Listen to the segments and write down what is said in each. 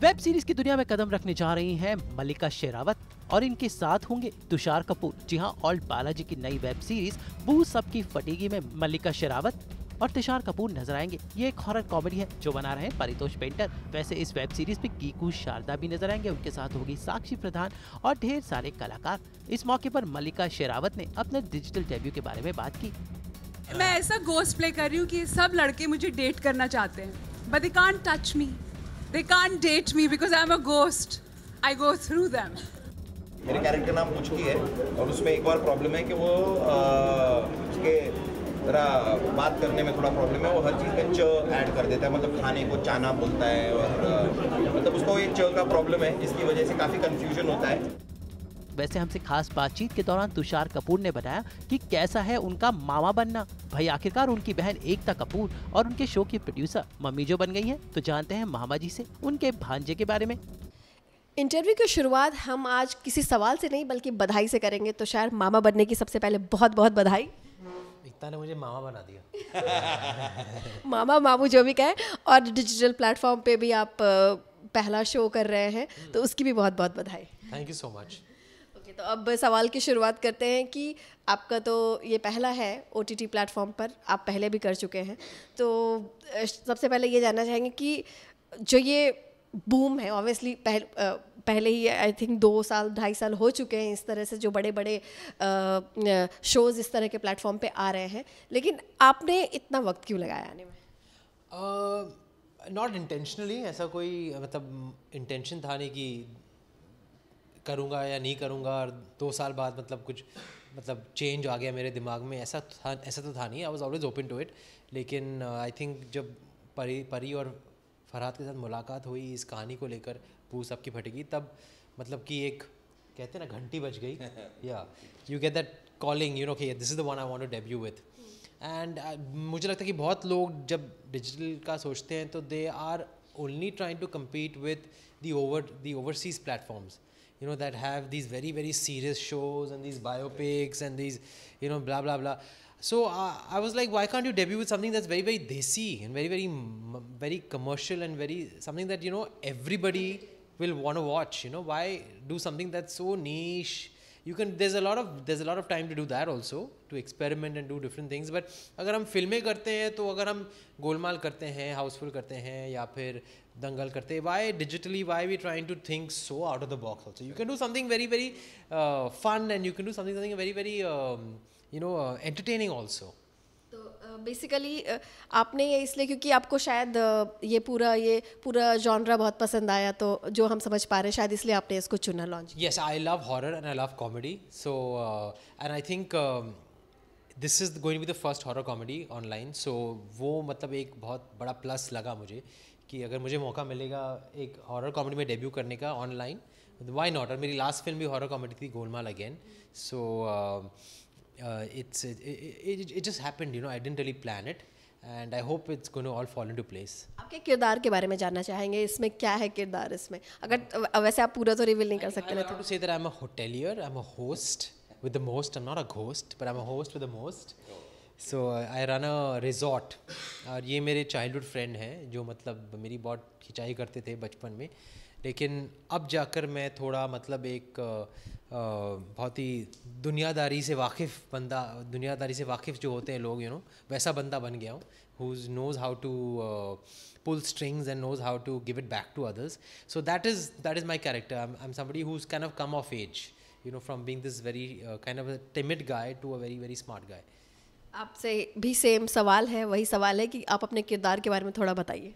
Web series की दुनिया में कदम रखने जा रही हैं मल्लिका शेरावत और इनके साथ होंगे तुषार कपूर। जी हां, ऑल्ट बालाजी की नई वेब सीरीज बू सबकी फटेगी में मल्लिका शेरावत और तुषार कपूर नजर आएंगे। ये एक हॉरर कॉमेडी है जो बना रहे हैं परितोष पेंटर। वैसे इस वेब सीरीज में कीकू शारदा भी नजर आएंगे, उनके साथ होगी साक्षी प्रधान और ढेर सारे कलाकार। इस मौके पर मल्लिका शेरावत ने अपने डिजिटल डेब्यू के बारे में बात की। मैं ऐसा गोस्ट प्ले कर रही हूँ कि सब लड़के मुझे डेट करना चाहते हैं, but they can't touch me, they can't date me because I am a ghost, I go through them. मेरे कैरेक्टर नाम मुचकी है और उसमें एक और प्रॉब्लम है कि वो उसके जरा बात करने में थोड़ा प्रॉब्लम है। वो हर चीज़ में च ऐड कर देता है, मतलब खाने को चाना बोलता है और मतलब उसको एक च का प्रॉब्लम है, जिसकी वजह से काफ़ी कंफ्यूजन होता है। वैसे हमसे खास बातचीत के दौरान तुषार कपूर ने बताया कि कैसा है उनका मामा बनना। भाई आखिरकार उनकी बहन एकता कपूर और उनके शो की प्रोड्यूसर मम्मी जो बन गई हैं। तो जानते हैं मामा जी से उनके भांजे के बारे में। इंटरव्यू की शुरुआत हम आज किसी सवाल से नहीं बल्कि बधाई से करेंगे। तो शायद मामा बनने की सबसे पहले बहुत बहुत बधाई। एकता ने मुझे मामा बना दिया। मामा मामू जो भी कहें, और डिजिटल प्लेटफॉर्म पे भी आप पहला शो कर रहे हैं तो उसकी भी बहुत बहुत बधाई। Thank you so much. तो अब सवाल की शुरुआत करते हैं कि आपका तो ये पहला है OTT प्लेटफॉर्म पर, आप पहले भी कर चुके हैं। तो सबसे पहले ये जानना चाहेंगे कि जो ये बूम है, ऑब्वियसली पहले ही आई थिंक 2 साल 2.5 साल हो चुके हैं इस तरह से जो बड़े बड़े शोज़ इस तरह के प्लेटफॉर्म पे आ रहे हैं, लेकिन आपने इतना वक्त क्यों लगाया आने में? नॉट इंटेंशनली, ऐसा कोई मतलब इंटेंशन था नहीं कि करूँगा या नहीं करूँगा और 2 साल बाद मतलब कुछ मतलब चेंज आ गया मेरे दिमाग में, ऐसा तो था नहीं। I was always open to it. लेकिन आई थिंक जब परी और फरहाद के साथ मुलाकात हुई इस कहानी को लेकर, बू सबकी फटेगी, तब मतलब कि एक कहते हैं ना घंटी बज गई। या you get that calling, you know कि this is the one I want to debut with. And मुझे लगता है कि बहुत लोग जब डिजिटल का सोचते हैं तो they are only trying to compete with the overseas platforms, you know, that have these very very serious shows and these biopics and these, you know, blah blah blah. So I was like, why can't you debut with something that's very very desi and very commercial and very something that, you know, everybody will want to watch, you know? Why do something that's so niche? You can, there's a lot of time to do that also, to experiment and do different things. But अगर हम फिल्में करते हैं तो अगर हम गोलमाल करते हैं, हाउसफुल करते हैं या फिर दंगल करते हैं, why digitally, why we trying to think so out of the box also? You can do something very very fun and you can do something very very you know, entertaining also. तो basically आपने ये इसलिए क्योंकि आपको शायद ये पूरा genre बहुत पसंद आया, तो जो हम समझ पा रहे हैं शायद इसलिए आपने इसको चुना launch. Yes, I love horror and I love comedy. So and I think this is going to be the first horror comedy online. So वो मतलब एक बहुत बड़ा प्लस लगा मुझे कि अगर मुझे मौका मिलेगा एक हॉरर कॉमेडी में डेब्यू करने का ऑनलाइन, व्हाई नॉट। और मेरी लास्ट फिल्म भी हॉरर कॉमेडी थी, Golmaal again. So it just happened, you know. I didn't really plan it and I hope it's going to all fall into place. आपके किरदार के बारे में जानना चाहेंगे, इसमें क्या है किरदार इसमें? अगर वैसे आप पूरा तो रिवील नहीं कर सकते। I want to say that I'm a hotelier, I'm a host with the most. I'm not a ghost, but I'm a host with the most. So I run a resort. और ये मेरे childhood friend हैं जो मतलब मेरी बहुत खिंचाई करते थे बचपन में, लेकिन अब जाकर मैं थोड़ा मतलब एक बहुत ही दुनियादारी से वाकिफ़ जो होते हैं लोग, यू नो, वैसा बंदा बन गया हूँ, who knows how to pull strings and knows how to give it back to others. So that is my character. I'm somebody who's kind of come of age, you know, from being this very kind of a timid guy to a very very smart guy. आपसे भी same सवाल है, वही सवाल है कि आप अपने किरदार के बारे में थोड़ा बताइए।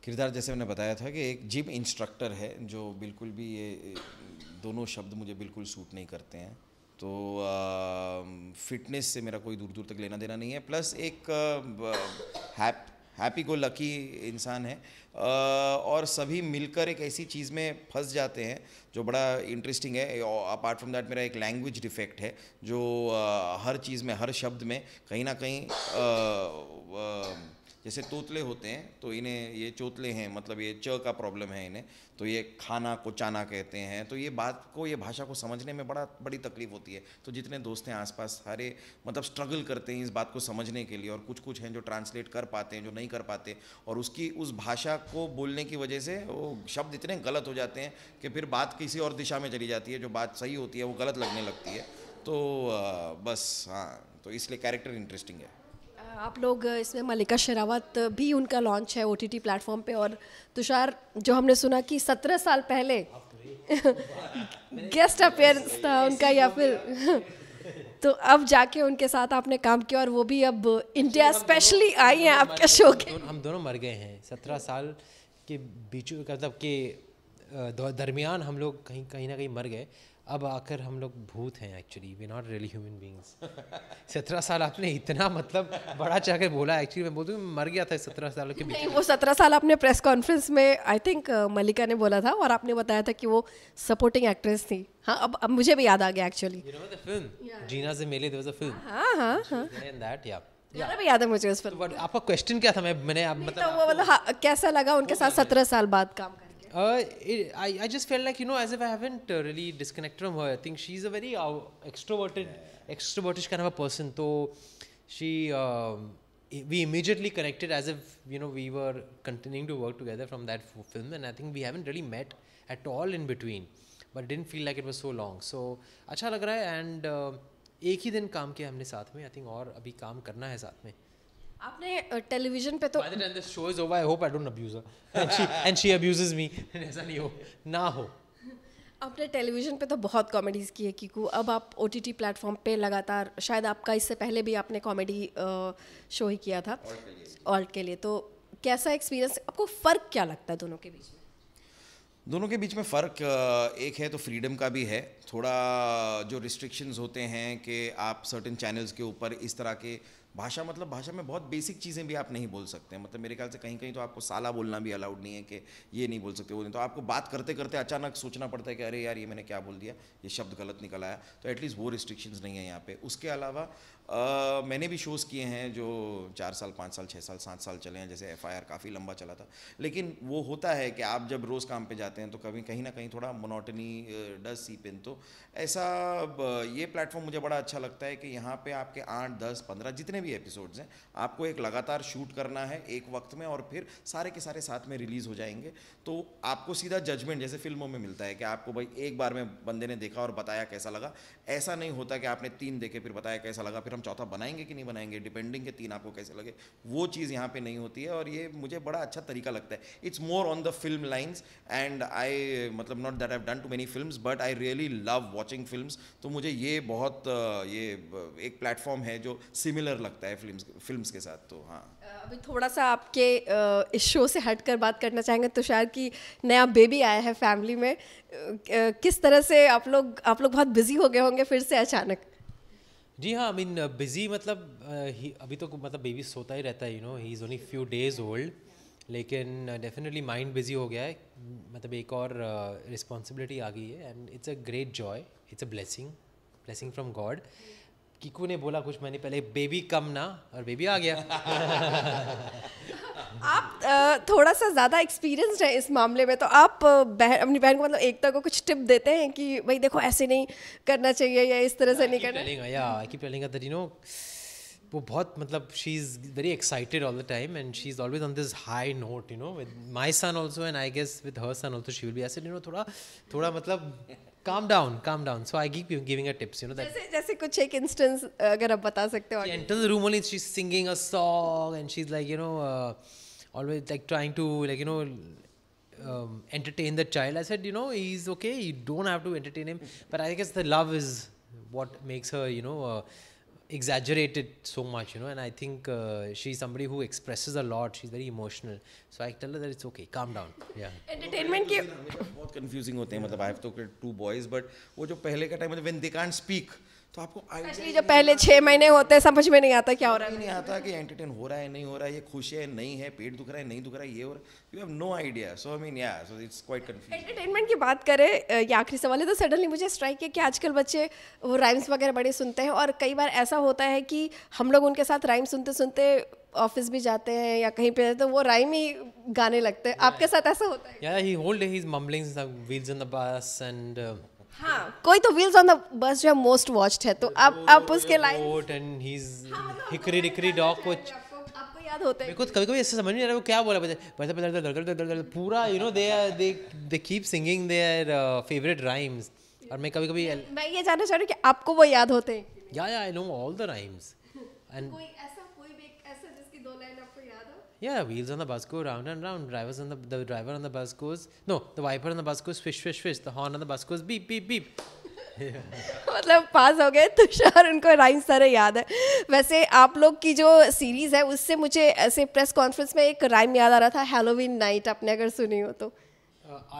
किरदार जैसे मैंने बताया था कि एक जिम इंस्ट्रक्टर है, जो बिल्कुल भी ये दोनों शब्द मुझे बिल्कुल सूट नहीं करते हैं। तो फिटनेस से मेरा कोई दूर दूर तक लेना देना नहीं है। प्लस एक हैप्पी गो लकी इंसान है और सभी मिलकर एक ऐसी चीज़ में फंस जाते हैं जो बड़ा इंटरेस्टिंग है। अपार्ट फ्रॉम दैट मेरा एक लैंग्वेज डिफेक्ट है जो हर चीज़ में, हर शब्द में कहीं ना कहीं जैसे तोतले होते हैं तो इन्हें ये चोतले हैं, मतलब ये च का प्रॉब्लम है इन्हें, तो ये खाना को चाना कहते हैं। तो ये बात को, ये भाषा को समझने में बड़ी तकलीफ होती है। तो जितने दोस्त हैं आसपास सारे मतलब स्ट्रगल करते हैं इस बात को समझने के लिए, और कुछ कुछ हैं जो ट्रांसलेट कर पाते हैं, जो नहीं कर पाते, और उसकी उस भाषा को बोलने की वजह से वो शब्द इतने गलत हो जाते हैं कि फिर बात किसी और दिशा में चली जाती है, जो बात सही होती है वो गलत लगने लगती है। तो बस हाँ, तो इसलिए कैरेक्टर इंटरेस्टिंग है। आप लोग इसमें मल्लिका शेरावत भी, उनका लॉन्च है OTT प्लेटफॉर्म पे, और तुषार जो हमने सुना कि 17 साल पहले गेस्ट अपीयरेंस था उनका, या फिर तो अब जाके उनके साथ आपने काम किया, और वो भी अब इंडिया स्पेशली आई हैं आपके शो के। हम दोनों मर गए हैं 17 साल के बीच, मतलब के दरमियान हम लोग कहीं ना कहीं मर गए। अब आकर हम लोग भूत हैं, actually we not really human beings. 17 साल आपने इतना मतलब बड़ा चाहकर बोला, एक्चुअली मैं बोलती हूँ मर गया था 17 सालों के बीच। नहीं, वो 17 साल आपने प्रेस कॉन्फ्रेंस में आई थिंक मल्लिका ने बोला था, और आपने बताया था कि वो सपोर्टिंग एक्ट्रेस थी। हाँ, अब मुझे भी याद आ गया actually. You know the film? जीना से मिले, there was a film. हाँ, And that, yeah. गाना भी याद है मुझे उस फिल्म। But आपका क्वेश्चन क्या था? मैंने आप तो वो मतलब कैसा लगा उनके साथ 17 साल बाद काम करके? I just felt like, you know, as if I haven't really disconnected from her. I think she's a very extrovertish kind of a person. So we immediately connected as if, you know, we were continuing to work together from that film, and I think we haven't really met at all in between, but it didn't feel like it was so long. So अच्छा लग रहा है, and एक ही दिन काम किया हमने साथ में, I think, और अभी काम करना है साथ में। आपने टेलीविजन पे तो By the time this show is over, I hope I don't abuse her and she abuses me. ऐसा नहीं हो, ना हो। आपने टेलीविजन पे तो बहुत कॉमेडीज़ की है कीकू, अब आप OTT प्लेटफॉर्म पे लगातार, शायद आपका इससे पहले भी आपने कॉमेडी शो ही किया था ऑल्ट के लिए, तो कैसा एक्सपीरियंस, आपको फ़र्क क्या लगता है दोनों के बीच में? दोनों के बीच में फ़र्क एक है तो फ्रीडम का भी है, थोड़ा जो रिस्ट्रिक्शंस होते हैं कि आप सर्टेन चैनल्स के ऊपर इस तरह के भाषा में बहुत बेसिक चीज़ें भी आप नहीं बोल सकते हैं। मतलब मेरे ख्याल से कहीं कहीं तो आपको साला बोलना भी अलाउड नहीं है कि ये नहीं बोल सकते, वो नहीं, तो आपको बात करते करते अचानक सोचना पड़ता है कि अरे यार ये मैंने क्या बोल दिया, ये शब्द गलत निकल आया। तो एटलीस्ट वो रिस्ट्रिक्शंस नहीं है यहाँ पे। उसके अलावा मैंने भी शोज़ किए हैं जो 4 साल 5 साल 6 साल 7 साल चले हैं, जैसे FIR काफ़ी लंबा चला था। लेकिन वो होता है कि आप जब रोज़ काम पे जाते हैं तो कभी कहीं ना कहीं थोड़ा मोनोटनी डज सीप इन। तो ऐसा ये प्लेटफॉर्म मुझे बड़ा अच्छा लगता है कि यहाँ पे आपके 8 10 15 जितने भी एपिसोड्स हैं, आपको एक लगातार शूट करना है एक वक्त में, और फिर सारे के सारे साथ में रिलीज़ हो जाएंगे। तो आपको सीधा जजमेंट जैसे फिल्मों में मिलता है कि आपको भाई एक बार में बंदे ने देखा और बताया कैसा लगा। ऐसा नहीं होता कि आपने 3 देखे फिर बताया कैसा लगा, फिर हम चौथा बनाएंगे कि नहीं बनाएंगे, डिपेंडिंग के 3 आपको कैसे लगे। वो चीज़ यहाँ पे नहीं होती है, और ये मुझे बड़ा अच्छा तरीका लगता है। It's more on the film lines, and I मतलब not that I have done too many films, but I really love watching films. तो मुझे ये बहुत ये एक प्लेटफॉर्म है जो सिमिलर लगता है फिल्म्स के साथ। तो हाँ, अभी थोड़ा सा आपके इस शो से हटकर बात करना चाहेंगे तुषार की, नया बेबी आया है फैमिली में, किस तरह से आप लोग बहुत बिजी हो गए होंगे फिर से अचानक? जी हाँ, आई मीन बिजी मतलब अभी तो मतलब बेबी सोता ही रहता है, you know, he is only few days old, लेकिन डेफिनेटली माइंड बिजी हो गया है। मतलब एक और रिस्पॉन्सिबिलिटी आ गई है, and it's a great Joy, it's a blessing from God. Kiku ने बोला कुछ महीने पहले, बेबी कम ना, और बेबी आ गया। आप थोड़ा सा ज़्यादा एक्सपीरियंस्ड है इस मामले में, तो आप अपनी बहन को मतलब एकता को कुछ टिप देते हैं कि भाई देखो ऐसे नहीं करना चाहिए या इस तरह से नहीं करना? I keep telling her that, you know, वो बहुत मतलब she is very excited all the time, and she is always on this high note, you know, with my son also, and I guess with her son also she will be ऐसे, you know, थोड़ा मतलब calm down. So I keep giving her tips, you know, that जैसे कुछ एक instance अगर आप बता सकते हो। she enters the room only, she's singing a song, and she's like, you know, always like trying to, like, you know, entertain the child. I said, you know, he's okay, you don't have to entertain him, but I guess the love is what makes her, you know, exaggerate it so much, you know, and I think she's somebody who expresses a lot, she's very emotional, so I tell her that it's okay, calm down. Yeah, entertainment की बहुत confusing होते हैं। मतलब I have तो 2 boys, but वो जो पहले का time, when they can't speak, तो आपको Especially आइडिया जब पहले 6 महीने होते हैं समझ में नहीं आता क्या हो रहा है। नहीं आता कि एंटरटेन हो रहा है नहीं हो रहा है, ये खुश है नहीं है, पेट दुख रहा है नहीं दुख रहा है, ये हो रहा है, you have no idea. So I mean yeah so it's quite confusing. Entertainment की बात करें, ये आखिरी सवाल है, तो सडनली मुझे स्ट्राइक है कि आजकल बच्चे वो राइम्स वगैरह बड़े सुनते हैं, और कई बार ऐसा होता है कि हम लोग उनके साथ राइम सुनते सुनते ऑफिस भी जाते हैं या कहीं पे, तो वो राइम ही गाने लगते हैं। आपके साथ ऐसा होता है? Yeah, he whole day he's mumbling some wheels on the bus and हाँ, कोई तो व्हील्स ऑन द बस जो है मोस्ट वॉच्ड है, तो आप उसके line boat and he's hickory dickory dock को आपको याद होता है? मेरे को कभी-कभी ऐसे समझ नहीं आ रहा वो क्या बोला बता पूरा they keep singing their favorite rhymes और मैं कभी-कभी मैं ये जानना चाह रही हूँ कि आपको वो याद होते हैं? yeah I know all the rhymes and कोई भी ऐसा जिसकी 2 लाइन आपको याद हो? yeah, wheels on the bus go round and round. The driver on the bus goes the wiper on the bus goes fish fish fish. The horn on the bus goes beep beep beep. मतलब पास हो गए तुषार, उनको rhyme सारे याद है। वैसे आप लोग की जो सीरीज है उससे मुझे ऐसे प्रेस कॉन्फ्रेंस में एक राइम याद आ रहा था, हैलोवीन नाइट, आपने अगर सुनी हो तो।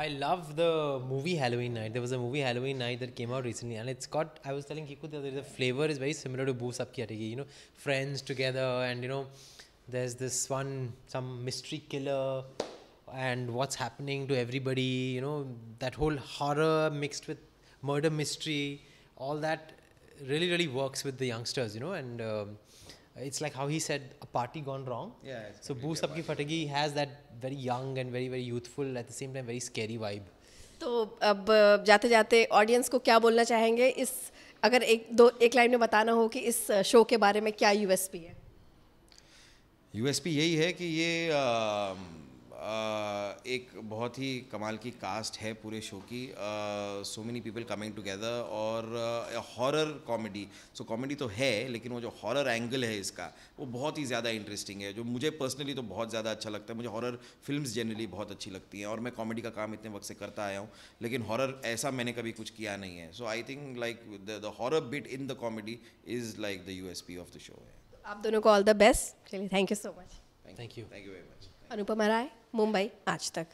I love the movie Halloween Night. There was a movie Halloween Night that came out recently, and it's got. I was telling Kiku that the flavor is very similar to Boo Sab Ki Hategi. You know, friends together, and you know, there's this some mystery killer, and what's happening to everybody. You know, that whole horror mixed with murder mystery, all that really works with the youngsters. You know, and it's like how he said, a party gone wrong. Yeah, it's So Boo Sab Ki Fategi has that very young and very youthful, at the same time very scary vibe. तो अब जाते जाते audience को क्या बोलना चाहेंगे, इस अगर एक लाइन में बताना हो कि इस शो के बारे में क्या यूएसपी है? यूएसपी यही है कि ये एक बहुत ही कमाल की कास्ट है पूरे शो की, so many people coming together, और हॉरर कॉमेडी। सो कॉमेडी तो है लेकिन वो जो हॉरर एंगल है इसका वो बहुत ही ज़्यादा इंटरेस्टिंग है, जो मुझे पर्सनली तो बहुत ज़्यादा अच्छा लगता है। मुझे हॉरर फिल्म्स जनरली बहुत अच्छी लगती हैं, और मैं कॉमेडी का काम इतने वक्त से करता आया हूँ, लेकिन हॉरर ऐसा मैंने कभी कुछ किया नहीं है। So I think like the horror bit in the comedy is like the USP of the show है। आप दोनों को ऑल द बेस्ट। चलिए, thank you so much. Thank you. Thank you very much. Anupama Rai, Mumbai Aaj तक।